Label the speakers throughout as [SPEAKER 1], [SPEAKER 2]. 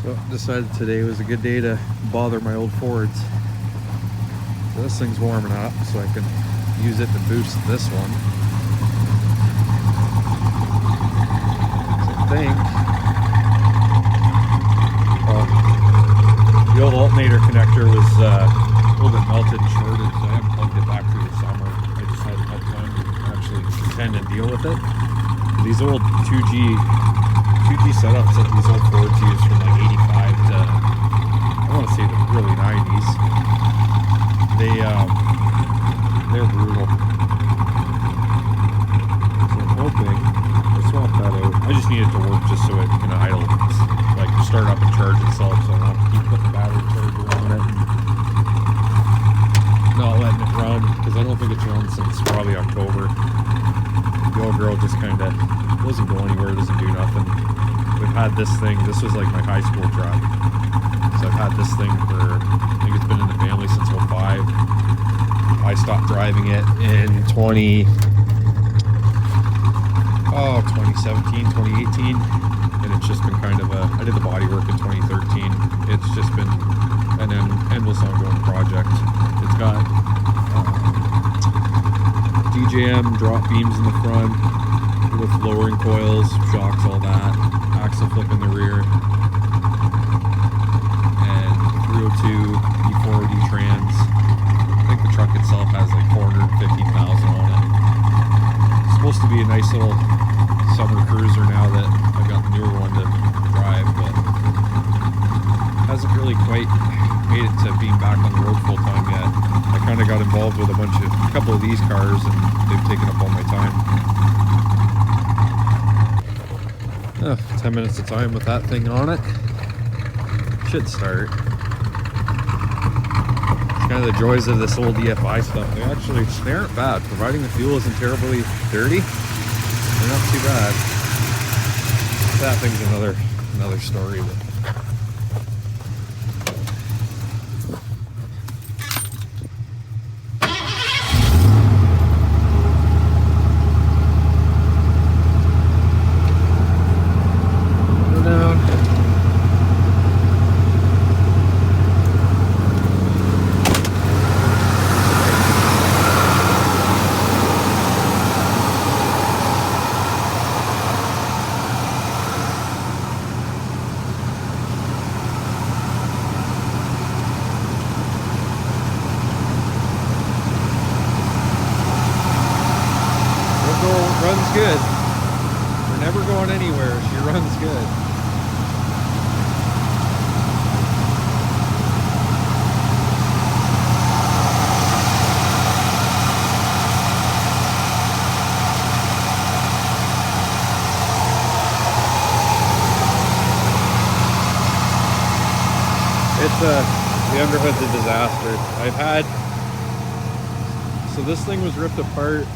[SPEAKER 1] So decided today was a good day to bother my old Fords. So this thing's warming up so I can use it to boost this one. So I think the old alternator connector was a little bit melted and shorted, so I haven't plugged it back through the summer. I just hadn't had time to actually contend and deal with it. These old 2G setups that these old Fords use from like 85 to, I want to say the early 90s, they're brutal. So I'm hoping I swapped that out. I just need it to work just so it can idle, like start up and charge itself, so I don't have to keep putting the battery charger on it and not letting it run, because I don't think it's run since probably October. The old girl just kind of doesn't go anywhere, doesn't do nothing. We've had this thing, this was like my high school truck. So I've had this thing for, I think it's been in the family since 05. I stopped driving it in 2017, 2018. And it's just been kind of I did the body work in 2013. It's just been an endless ongoing project. It's got DJM drop beams in the front with lowering coils, shocks, all that. Axle flip in the rear, and 302 E4OD trans. I think the truck itself has like 415,000 on it. It's supposed to be a nice little summer cruiser now that I've got the newer one to drive, but hasn't really quite made it to being back on the road full time yet. I kind of got involved with a couple of these cars, and they've taken up all my time. 10 minutes of time with that thing on it. Should start. It's kind of the joys of this old EFI stuff. They aren't bad. Providing the fuel isn't terribly dirty, they're not too bad. That thing's another story. Runs good. We're never going anywhere. She runs good. The underhood's a disaster. So this thing was ripped apart.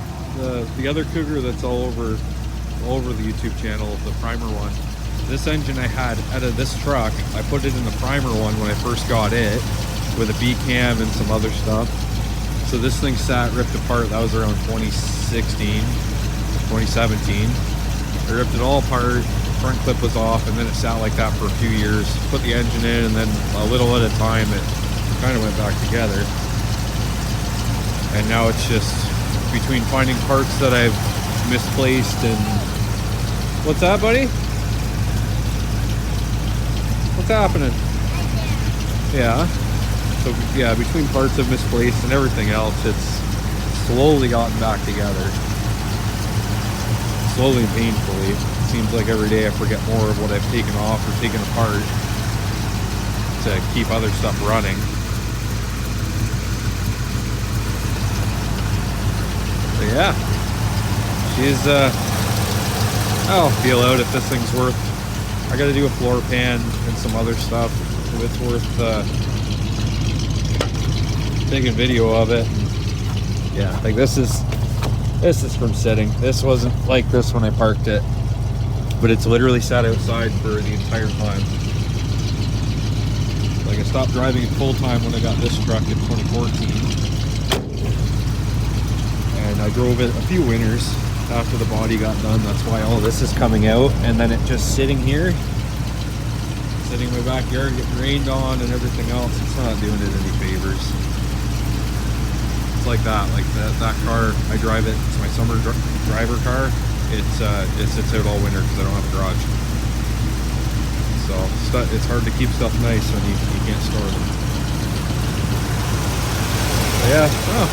[SPEAKER 1] The other Cougar that's all over the YouTube channel, the primer one. This engine I had out of this truck, I put it in the primer one when I first got it, with a B-cam and some other stuff. So this thing sat ripped apart. That was around 2016, 2017. I ripped it all apart. Front clip was off, and then it sat like that for a few years. Put the engine in, and then a little at a time, it kind of went back together. And now it's just between finding parts that I've misplaced and... What's that, buddy? What's happening? Yeah. So yeah, between parts I've misplaced and everything else, it's slowly gotten back together. Slowly and painfully. It seems like every day I forget more of what I've taken off or taken apart to keep other stuff running. But yeah, she's I'll feel out if this thing's worth. I got to do a floor pan and some other stuff. If it's worth taking video of it. Yeah, like this is from sitting. This wasn't like this when I parked it, but it's literally sat outside for the entire time. Like I stopped driving it full time when I got this truck in 2014. And I drove it a few winters after the body got done. That's why all this is coming out. And then it just sitting here sitting in my backyard getting rained on and everything else. It's not doing it any favors. It's like that. Like that car, I drive it. It's my summer driver car. It sits out all winter because I don't have a garage. So it's hard to keep stuff nice when you can't store them. Yeah. Oh.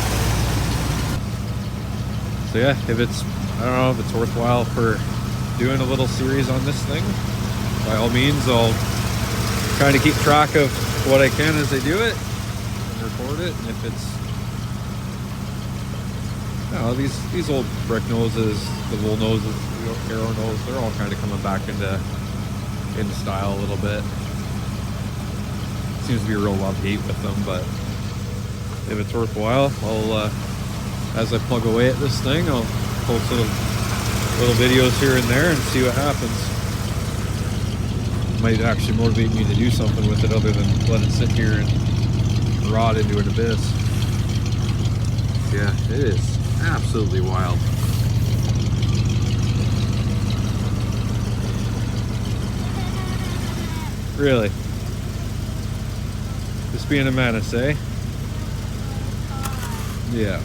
[SPEAKER 1] So yeah, if it's, I don't know if it's worthwhile for doing a little series on this thing, by all means, I'll kind of keep track of what I can as I do it and record it. And if it's, you know, these old brick noses, the bull noses, the arrow nose, they're all kind of coming back into style a little bit. Seems to be a real love-hate with them, but if it's worthwhile, I'll as I plug away at this thing, I'll post little videos here and there and see what happens. Might actually motivate me to do something with it other than let it sit here and rot into an abyss. Yeah, it is absolutely wild. Really? Just being a menace, eh? Yeah.